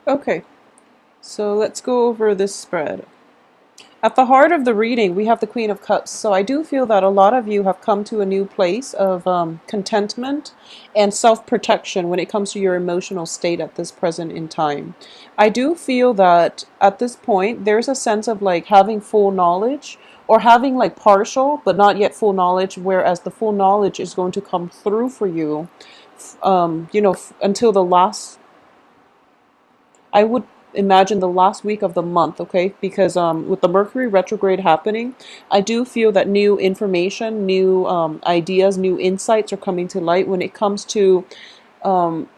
Okay, so let's go over this spread. At the heart of the reading, we have the Queen of Cups. So I do feel that a lot of you have come to a new place of contentment and self-protection when it comes to your emotional state at this present in time. I do feel that at this point, there's a sense of like having full knowledge or having like partial but not yet full knowledge, whereas the full knowledge is going to come through for you, until the last, I would imagine the last week of the month, okay? Because with the Mercury retrograde happening, I do feel that new information, new ideas, new insights are coming to light when it comes to um,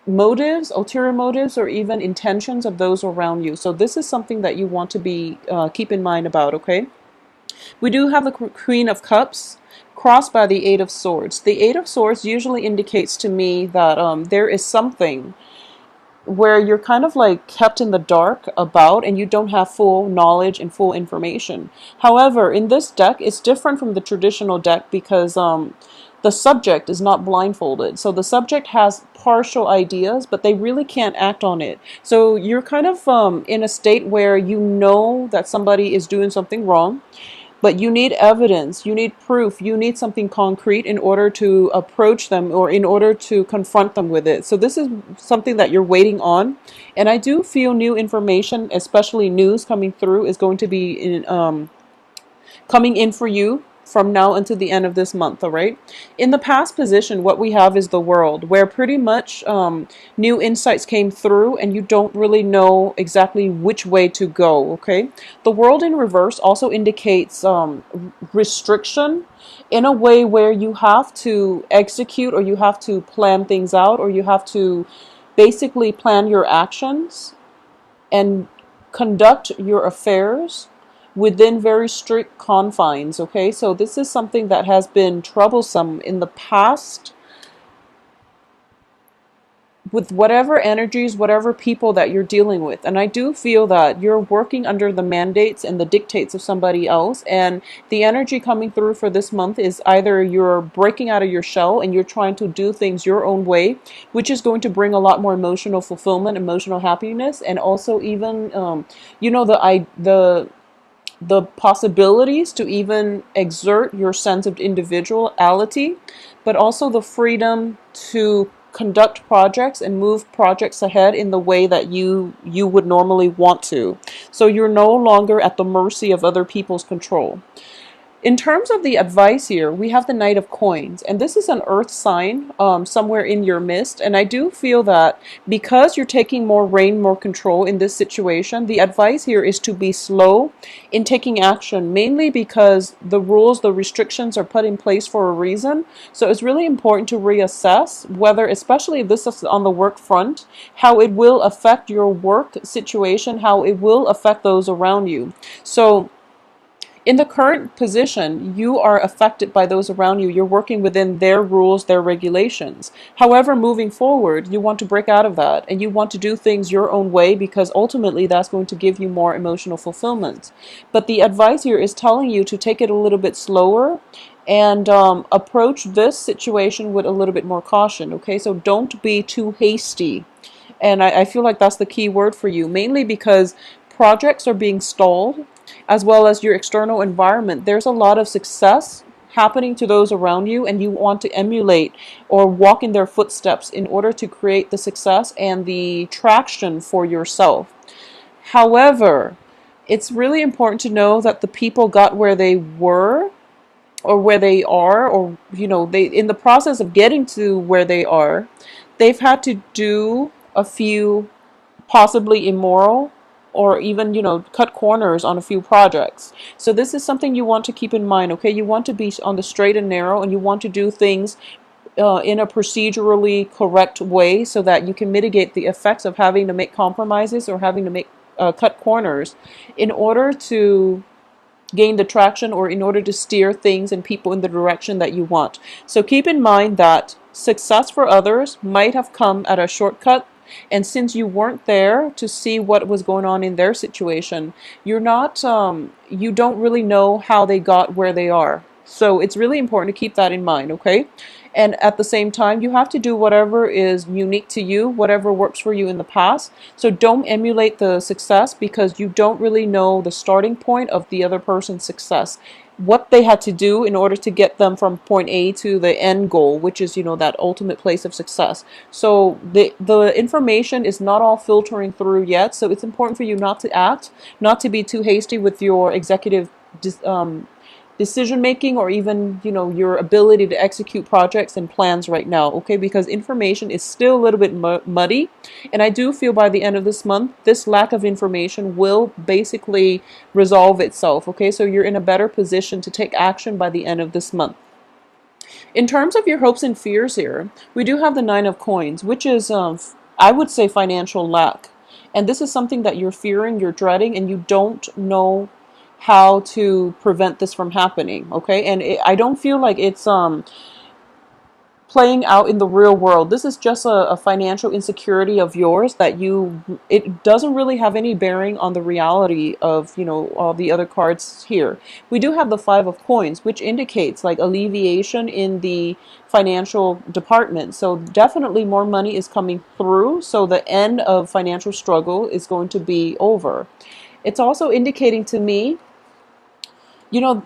motives, ulterior motives, or even intentions of those around you. So this is something that you want to be keep in mind about, okay? We do have the Queen of Cups crossed by the Eight of Swords. The Eight of Swords usually indicates to me that there is something where you're kind of like kept in the dark about and you don't have full knowledge and full information. However, in this deck, it's different from the traditional deck because the subject is not blindfolded. So the subject has partial ideas, but they really can't act on it. So you're kind of in a state where you know that somebody is doing something wrong, but you need evidence, you need proof, you need something concrete in order to approach them or in order to confront them with it. So this is something that you're waiting on. And I do feel new information, especially news coming through, is going to be coming in for you from now until the end of this month, all right? In the past position, what we have is the world, where pretty much new insights came through and you don't really know exactly which way to go, okay? The world in reverse also indicates restriction in a way where you have to execute or you have to plan things out or you have to basically plan your actions and conduct your affairs within very strict confines, okay? So this is something that has been troublesome in the past with whatever energies, whatever people that you're dealing with. And I do feel that you're working under the mandates and the dictates of somebody else. And the energy coming through for this month is either you're breaking out of your shell and you're trying to do things your own way, which is going to bring a lot more emotional fulfillment, emotional happiness, and also even, the possibilities to even exert your sense of individuality, but also the freedom to conduct projects and move projects ahead in the way that you would normally want to. So you're no longer at the mercy of other people's control. In terms of the advice here, we have the Knight of Coins, and this is an earth sign somewhere in your midst. And I do feel that because you're taking more reign, more control in this situation, the advice here is to be slow in taking action, mainly because the rules, the restrictions are put in place for a reason. So it's really important to reassess whether, especially if this is on the work front, how it will affect your work situation, how it will affect those around you. So in the current position, you are affected by those around you. You're working within their rules, their regulations. However, moving forward, you want to break out of that and you want to do things your own way because ultimately that's going to give you more emotional fulfillment. But the advice here is telling you to take it a little bit slower and approach this situation with a little bit more caution. Okay, so don't be too hasty. And I feel like that's the key word for you, mainly because projects are being stalled, as well as your external environment. There's a lot of success happening to those around you, and you want to emulate or walk in their footsteps in order to create the success and the traction for yourself. However, it's really important to know that the people got where they were or where they are, or they, in the process of getting to where they are, they've had to do a few possibly immoral or even cut corners on a few projects. So this is something you want to keep in mind, okay? You want to be on the straight and narrow, and you want to do things in a procedurally correct way so that you can mitigate the effects of having to make compromises or having to make cut corners in order to gain the traction or in order to steer things and people in the direction that you want. So keep in mind that success for others might have come at a shortcut, and since you weren't there to see what was going on in their situation, you don't really know how they got where they are. So it's really important to keep that in mind, okay? And at the same time, you have to do whatever is unique to you, whatever works for you in the past. So don't emulate the success, because you don't really know the starting point of the other person's success, what they had to do in order to get them from point A to the end goal, which is, that ultimate place of success. So the information is not all filtering through yet. So it's important for you not to be too hasty with your executive decision making, or even your ability to execute projects and plans right now, okay? Because information is still a little bit muddy, and I do feel by the end of this month this lack of information will basically resolve itself, okay? So you're in a better position to take action by the end of this month. In terms of your hopes and fears here, we do have the Nine of Coins, which is I would say financial lack. And this is something that you're fearing, you're dreading, and you don't know how to prevent this from happening, okay? And I don't feel like it's playing out in the real world. This is just a financial insecurity of yours that it doesn't really have any bearing on the reality of, all the other cards here. We do have the Five of Coins, which indicates like alleviation in the financial department. So definitely more money is coming through. So the end of financial struggle is going to be over. It's also indicating to me,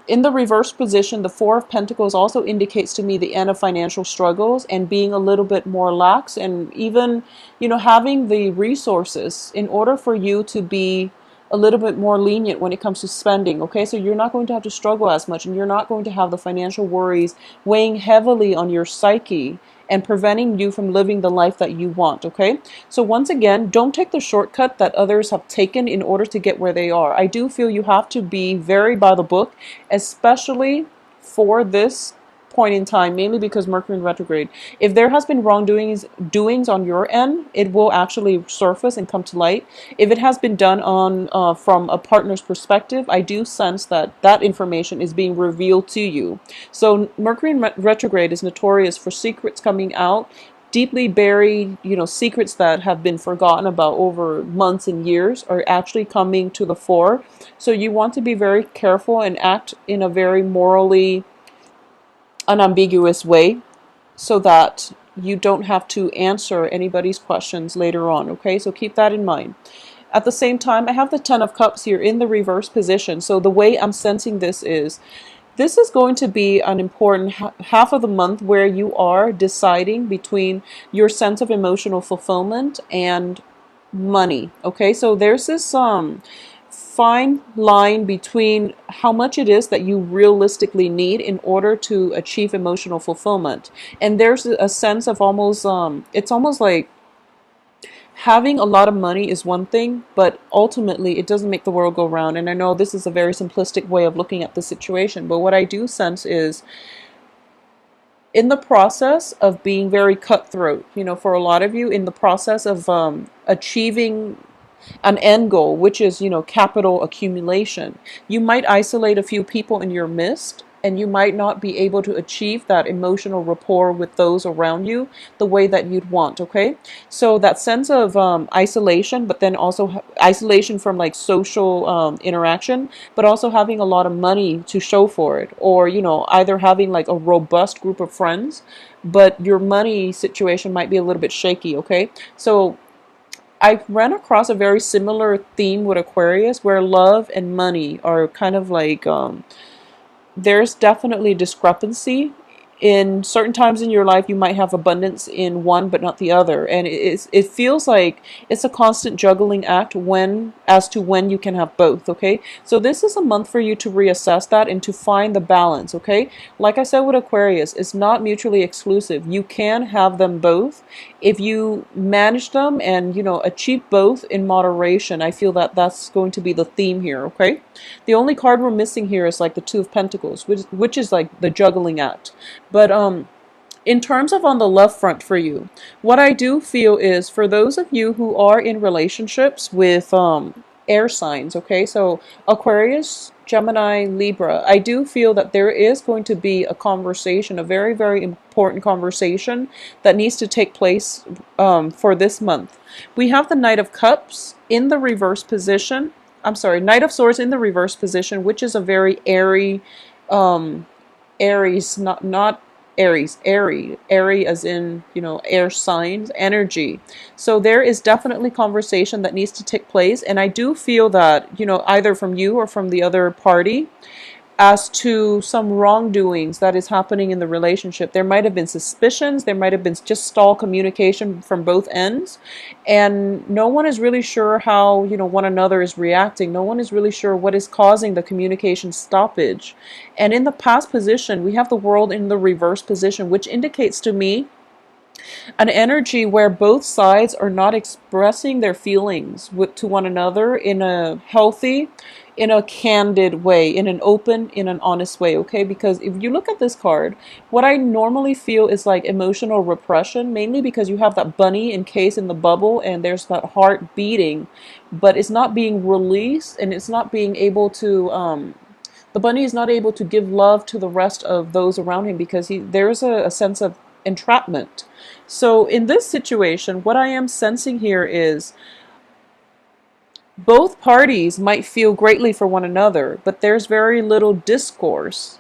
in the reverse position, the Four of Pentacles also indicates to me the end of financial struggles and being a little bit more lax, and even, having the resources in order for you to be a little bit more lenient when it comes to spending, okay? So you're not going to have to struggle as much, and you're not going to have the financial worries weighing heavily on your psyche and preventing you from living the life that you want, okay? So once again, don't take the shortcut that others have taken in order to get where they are. I do feel you have to be very by the book, especially for this point in time, mainly because Mercury in retrograde. If there has been doings on your end, it will actually surface and come to light. If it has been done on from a partner's perspective, I do sense that that information is being revealed to you. So Mercury in retrograde is notorious for secrets coming out, deeply buried, secrets that have been forgotten about over months and years are actually coming to the fore. So you want to be very careful and act in a very morally unambiguous way, so that you don't have to answer anybody's questions later on, okay? So keep that in mind. At the same time, I have the Ten of Cups here in the reverse position. So the way I'm sensing this is going to be an important half of the month where you are deciding between your sense of emotional fulfillment and money, okay? So there's this fine line between how much it is that you realistically need in order to achieve emotional fulfillment. And there's a sense of almost it's almost like having a lot of money is one thing, but ultimately it doesn't make the world go round. And I know this is a very simplistic way of looking at the situation, but what I do sense is, in the process of being very cutthroat, for a lot of you, in the process of achieving an end goal, which is, capital accumulation, you might isolate a few people in your midst, and you might not be able to achieve that emotional rapport with those around you the way that you'd want, okay? So that sense of isolation, but then also isolation from like social interaction, but also having a lot of money to show for it, or, either having like a robust group of friends, but your money situation might be a little bit shaky, okay? So I ran across a very similar theme with Aquarius, where love and money are kind of like, there's definitely discrepancy. In certain times in your life, you might have abundance in one but not the other, and it feels like it's a constant juggling act as to when you can have both, okay? So this is a month for you to reassess that and to find the balance, okay? Like I said with Aquarius, it's not mutually exclusive. You can have them both if you manage them and, achieve both in moderation. I feel that that's going to be the theme here, okay? The only card we're missing here is like the Two of Pentacles, which is like the juggling act. But in terms of on the love front for you, what I do feel is, for those of you who are in relationships with air signs, okay, so Aquarius, Gemini, Libra, I do feel that there is going to be a conversation, a very, very important conversation that needs to take place for this month. We have the Knight of Cups in the reverse position. I'm sorry, Knight of Swords in the reverse position, which is a very airy, Aries, not Aries, airy as in, air signs, energy. So there is definitely conversation that needs to take place. And I do feel that, either from you or from the other party, as to some wrongdoings that is happening in the relationship. There might have been suspicions, there might have been just stall communication from both ends, and no one is really sure how, one another is reacting. No one is really sure what is causing the communication stoppage. And in the past position, we have the world in the reverse position, which indicates to me an energy where both sides are not expressing their feelings to one another in a healthy, in a candid way, in an open, in an honest way, okay? Because if you look at this card, what I normally feel is like emotional repression, mainly because you have that bunny encased in the bubble and there's that heart beating, but it's not being released, and it's not being able to, the bunny is not able to give love to the rest of those around him, because there's a sense of entrapment. So in this situation, what I am sensing here is both parties might feel greatly for one another, but there's very little discourse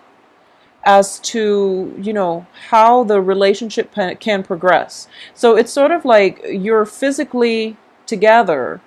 as to, how the relationship can progress. So it's sort of like you're physically together,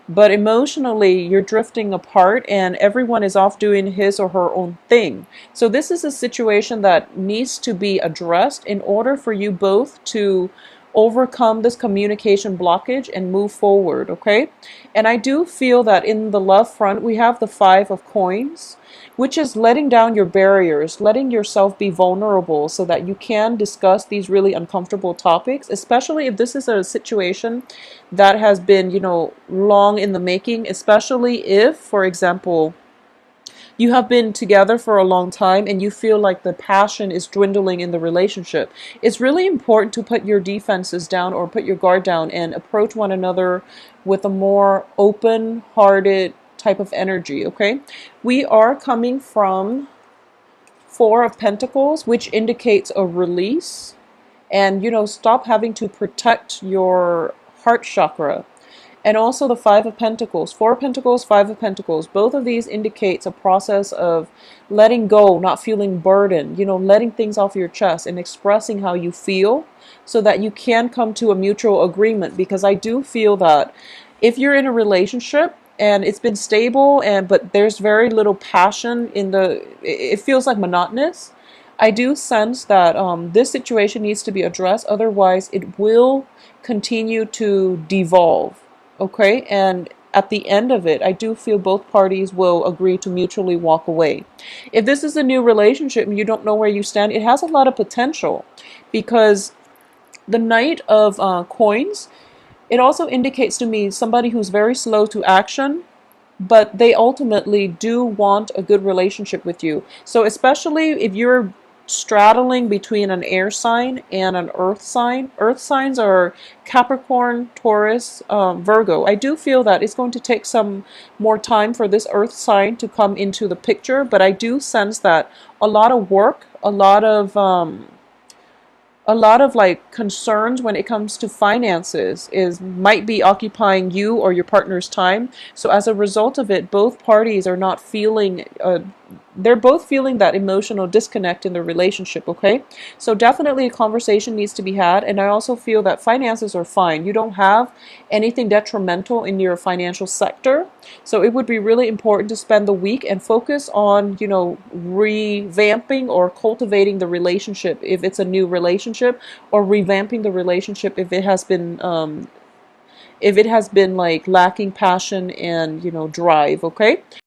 but emotionally you're drifting apart, and everyone is off doing his or her own thing. So this is a situation that needs to be addressed in order for you both to overcome this communication blockage and move forward, okay? And I do feel that in the love front, we have the Five of Coins, which is letting down your barriers, letting yourself be vulnerable so that you can discuss these really uncomfortable topics, especially if this is a situation that has been, long in the making, especially if, for example, you have been together for a long time and you feel like the passion is dwindling in the relationship. It's really important to put your defenses down or put your guard down and approach one another with a more open-hearted type of energy, okay? We are coming from Four of Pentacles, which indicates a release, and, stop having to protect your heart chakra. And also the Five of Pentacles, Four of Pentacles, Five of Pentacles. Both of these indicates a process of letting go, not feeling burdened, letting things off your chest and expressing how you feel so that you can come to a mutual agreement. Because I do feel that if you're in a relationship and it's been stable, but there's very little passion it feels like monotonous. I do sense that this situation needs to be addressed. Otherwise, it will continue to devolve. Okay, and at the end of it, I do feel both parties will agree to mutually walk away. If this is a new relationship and you don't know where you stand, it has a lot of potential, because the Knight of Coins, it also indicates to me somebody who's very slow to action, but they ultimately do want a good relationship with you. So especially if you're straddling between an air sign and an earth sign. Earth signs are Capricorn, Taurus, Virgo. I do feel that it's going to take some more time for this earth sign to come into the picture, but I do sense that a lot of work, a lot of like concerns when it comes to finances might be occupying you or your partner's time. So as a result of it, both parties are not feeling they're both feeling that emotional disconnect in the relationship, okay? So definitely a conversation needs to be had. And I also feel that finances are fine. You don't have anything detrimental in your financial sector. So it would be really important to spend the week and focus on, revamping or cultivating the relationship if it's a new relationship, or revamping the relationship if it has been like lacking passion and, drive, okay?